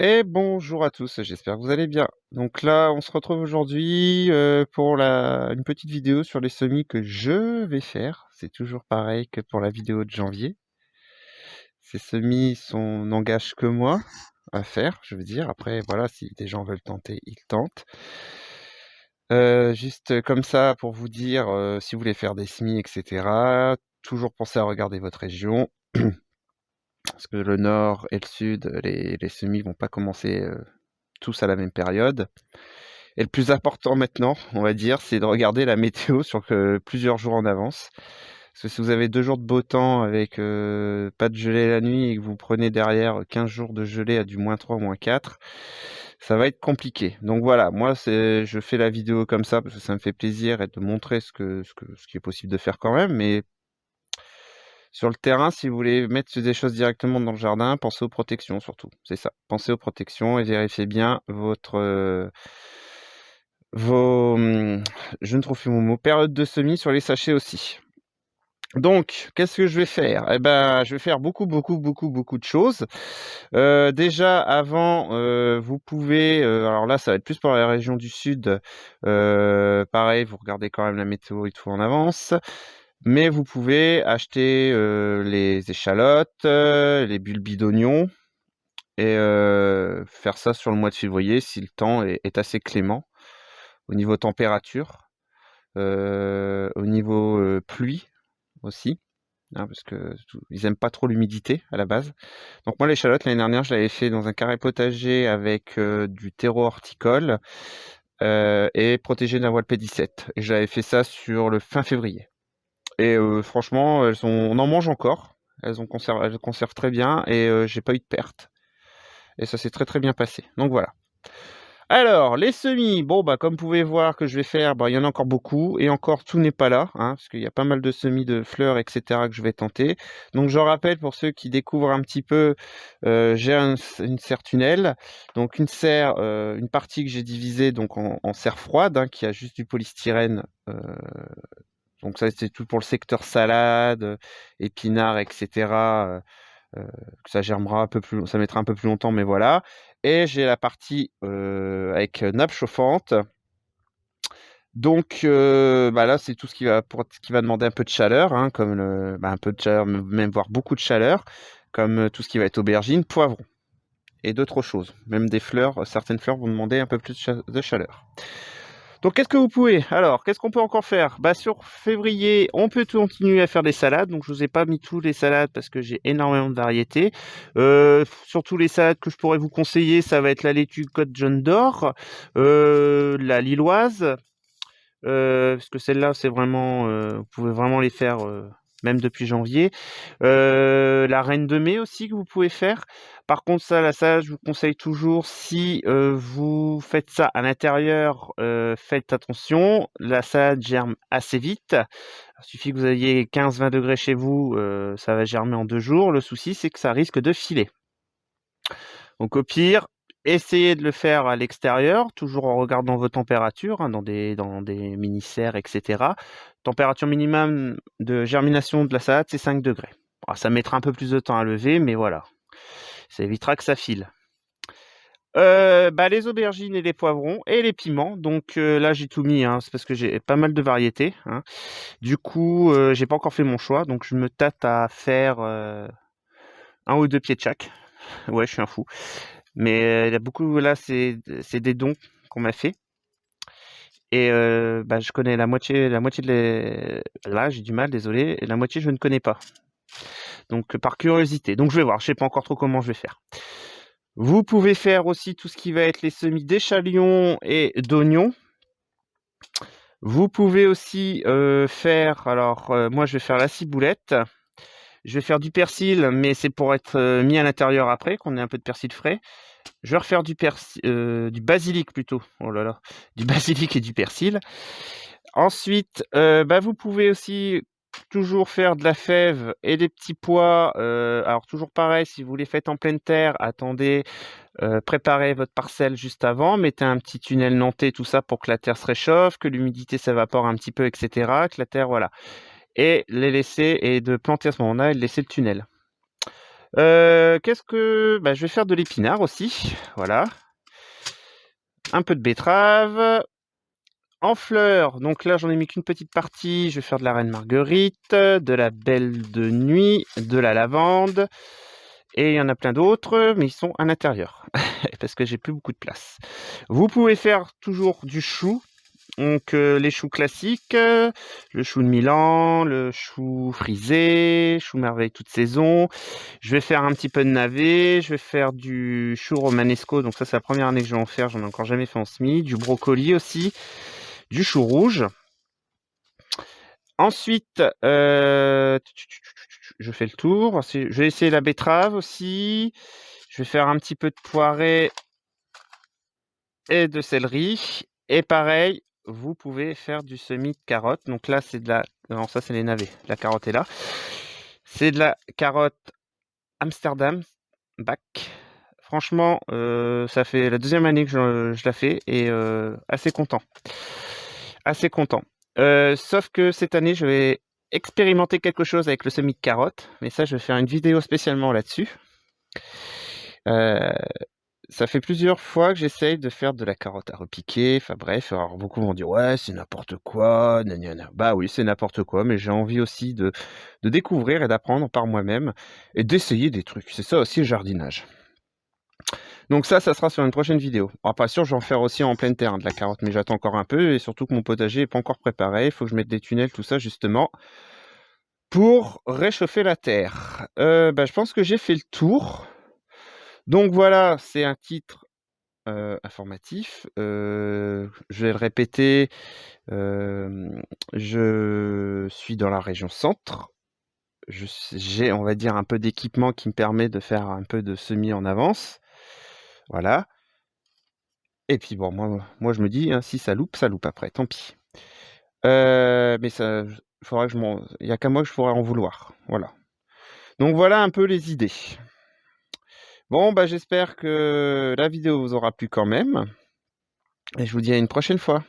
Et bonjour à tous, j'espère que vous allez bien. Donc là, on se retrouve aujourd'hui pour une petite vidéo sur les semis que je vais faire. C'est toujours pareil que pour la vidéo de janvier. Ces semis n'engagent que moi à faire, je veux dire. Après, voilà, si des gens veulent tenter, ils tentent. Juste comme ça, pour vous dire, si vous voulez faire des semis, etc., toujours pensez à regarder votre région. Parce que le nord et le sud, les semis vont pas commencer tous à la même période. Et le plus important maintenant, on va dire, c'est de regarder la météo sur plusieurs jours en avance. Parce que si vous avez 2 jours de beau temps avec pas de gelée la nuit et que vous prenez derrière 15 jours de gelée à du -3, -4, ça va être compliqué. Donc voilà, moi je fais la vidéo comme ça parce que ça me fait plaisir et de montrer ce qui est possible de faire quand même. Mais sur le terrain, si vous voulez mettre des choses directement dans le jardin, pensez aux protections surtout. C'est ça. Pensez aux protections et vérifiez bien je ne trouve plus mon mot, période de semis sur les sachets aussi. Donc, qu'est-ce que je vais faire? Eh ben, je vais faire beaucoup, beaucoup, beaucoup, beaucoup de choses. Déjà, avant, vous pouvez, alors là, ça va être plus pour la région du sud. Pareil, vous regardez quand même la météo et tout en avance. Mais vous pouvez acheter les échalotes, les bulbes d'oignons et faire ça sur le mois de février si le temps est assez clément au niveau température, au niveau pluie aussi, hein, parce que ils aiment pas trop l'humidité à la base. Donc moi l'échalote l'année dernière je l'avais fait dans un carré potager avec du terreau horticole et protégé d'un voile P17. Et j'avais fait ça sur le fin février. Et franchement, on en mange encore. Elles conservent très bien et j'ai pas eu de perte. Et ça s'est très très bien passé. Donc voilà. Alors, les semis, bon bah comme vous pouvez voir que je vais faire, bah, il y en a encore beaucoup et encore tout n'est pas là, hein, parce qu'il y a pas mal de semis de fleurs, etc. que je vais tenter. Donc je rappelle pour ceux qui découvrent un petit peu, j'ai une serre tunnel, donc une serre, une partie que j'ai divisée donc en serre froide, hein, qui a juste du polystyrène. Donc ça c'est tout pour le secteur salade, épinards, etc. Ça germera un peu plus, ça mettra un peu plus longtemps, mais voilà. Et j'ai la partie avec nappe chauffante. Donc bah là, c'est tout ce qui va demander un peu de chaleur, hein, comme un peu de chaleur, même voire beaucoup de chaleur, comme tout ce qui va être aubergine, poivron et d'autres choses. Même des fleurs, certaines fleurs vont demander un peu plus de chaleur. Donc qu'est-ce que vous pouvez? Alors, qu'est-ce qu'on peut encore faire? Bah sur février, on peut continuer à faire des salades. Donc je vous ai pas mis tous les salades parce que j'ai énormément de variétés. Surtout les salades que je pourrais vous conseiller, ça va être la laitue Côte Jaune d'Or, la lilloise, parce que celle-là, c'est vraiment, vous pouvez vraiment les faire même depuis janvier. La reine de mai aussi que vous pouvez faire. Par contre, ça, je vous conseille toujours, si vous faites ça à l'intérieur, faites attention, la salade germe assez vite. Il suffit que vous ayez 15-20 degrés chez vous, ça va germer en 2 jours. Le souci, c'est que ça risque de filer. Donc au pire, essayez de le faire à l'extérieur, toujours en regardant vos températures, hein, dans des mini-serres, etc. Température minimum de germination de la salade, c'est 5 degrés. Alors, ça mettra un peu plus de temps à lever, mais voilà, ça évitera que ça file. Bah, les aubergines et les poivrons et les piments. Donc là, j'ai tout mis, hein, c'est parce que j'ai pas mal de variétés, hein. Du coup, j'ai pas encore fait mon choix, donc je me tâte à faire 1 ou 2 pieds de chaque. Ouais, je suis un fou. Mais il y a beaucoup là, c'est des dons qu'on m'a fait et bah, je connais la moitié de les là, j'ai du mal, désolé, et la moitié je ne connais pas. Donc par curiosité. Donc je vais voir, je sais pas encore trop comment je vais faire. Vous pouvez faire aussi tout ce qui va être les semis d'échalions et d'oignons. Vous pouvez aussi faire, alors moi je vais faire la ciboulette. Je vais faire du persil, mais c'est pour être mis à l'intérieur après, qu'on ait un peu de persil frais. Je vais refaire du basilic plutôt. Oh là là, du basilic et du persil. Ensuite, bah, vous pouvez aussi toujours faire de la fève et des petits pois. Alors toujours pareil, si vous les faites en pleine terre, attendez, préparez votre parcelle juste avant, mettez un petit tunnel nantais, tout ça pour que la terre se réchauffe, que l'humidité s'évapore un petit peu, etc. Que la terre, voilà. Et les laisser, et de planter à ce moment-là et de laisser le tunnel. Qu'est-ce que... Bah, je vais faire de l'épinard aussi, voilà. Un peu de betterave. En fleurs, donc là j'en ai mis qu'une petite partie. Je vais faire de la reine Marguerite, de la belle de nuit, de la lavande. Et il y en a plein d'autres, mais ils sont à l'intérieur, parce que j'ai plus beaucoup de place. Vous pouvez faire toujours du chou. Donc les choux classiques, le chou de Milan, le chou frisé, chou merveille toute saison. Je vais faire un petit peu de navet, je vais faire du chou romanesco, donc ça c'est la première année que je vais en faire, j'en ai encore jamais fait en semis. Du brocoli aussi, du chou rouge. Ensuite, je fais le tour. Je vais essayer la betterave aussi. Je vais faire un petit peu de poirée et de céleri. Et pareil, vous pouvez faire du semis de carotte. Donc là, c'est de la... Non, ça, c'est les navets. La carotte est là. C'est de la carotte Amsterdam Back. Franchement, ça fait la deuxième année que je la fais et assez content. Assez content. Sauf que cette année, je vais expérimenter quelque chose avec le semis de carotte. Mais ça, je vais faire une vidéo spécialement là-dessus. Ça fait plusieurs fois que j'essaye de faire de la carotte à repiquer. Enfin bref, alors beaucoup vont dire ouais, c'est n'importe quoi, gna gna gna. Bah oui, c'est n'importe quoi, mais j'ai envie aussi de découvrir et d'apprendre par moi-même et d'essayer des trucs. C'est ça aussi le jardinage. Donc ça sera sur une prochaine vidéo. Alors pas sûr, je vais en faire aussi en pleine terre hein, de la carotte, mais j'attends encore un peu et surtout que mon potager n'est pas encore préparé. Il faut que je mette des tunnels, tout ça justement, pour réchauffer la terre. Bah, je pense que j'ai fait le tour. Donc voilà, c'est un titre informatif. Je vais le répéter. Je suis dans la région centre. J'ai, on va dire, un peu d'équipement qui me permet de faire un peu de semis en avance. Voilà. Et puis bon, moi je me dis, hein, si ça loupe après, tant pis. Mais ça, faudra que il n'y a qu'à moi que je pourrais en vouloir. Voilà. Donc voilà un peu les idées. Bon, bah j'espère que la vidéo vous aura plu quand même. Et je vous dis à une prochaine fois.